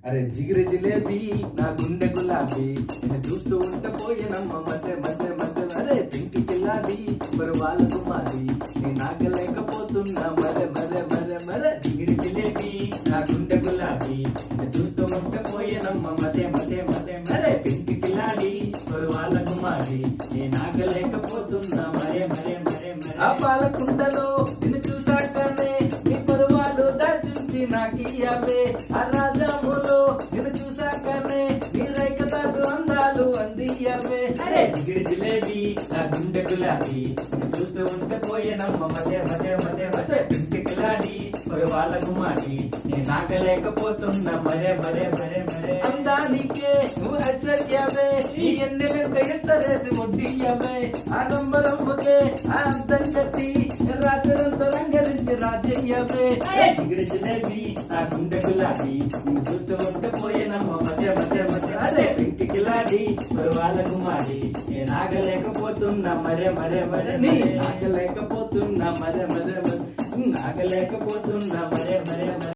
అరే జిగిరి జిలేబీ నా గుండె గులాబీ నేను చూస్తూ ఉంటే పోయేనమ్మ మధ్య మధ్య మధ్య అరే పింకి కిల్లాడి మరి వాళ్ళకు మాది నేను నాగలేకపోతున్నా మరే మరే మరే మరే జిగిరి జిలేబీ నా గుండె గులాబీ నేను చూస్తూ ఉంటే పోయేనమ్మ మధ్య మధ్య మధ్య మరే పింకి కిల్లాడి మరి వాళ్ళకు మాది నేను నాగలేకపోతున్నా మరే మరే మరే మరే ఆ పాలకుంటలో నిన్ను చూసాకనే నీ పరువాలు దాచుంచి నాకియ్యవే ఆ రాజాములో నిన్ను చూసాకనే నీ రైకతాకు అందాలు అందియ్యవే అరే జిగిరి జిలేబీ నా గుండె గులాబీ నిన్ను చూస్తూ ఉంటే పోయేనమ్మ మధ్య మధ్య మధ్య మధ్య పింకి కిలాడి మరి వాళ్ళకు మాటి నేను నాగలేకపోతున్నా మరే మరే మరే మరే అందానికే నువ్వు హెచ్చరికవే ఈ ఎన్నెలెంత ఎత్తరేసి ముద్దియ్యవే ఆ నంబరమ్మకే ఆ అంతం కట్టి రాత్రంతా రంగరించి రాజయ్యవే జిగిరి జిలేబీ నా గుండె గులాబీ నువ్వు చూస్తూ ఉంటే పోయేనమ్మ మధ్య మధ్య మధ్య అదే పింకి కిలాడి మరి వాళ్ళకు మాడి నేను ఆగలేకపోతున్నా మరే మరే మరే నాగలేకపోతున్నా మరే మరే మరే నాగలేకపోతున్నా మరే మరే మరే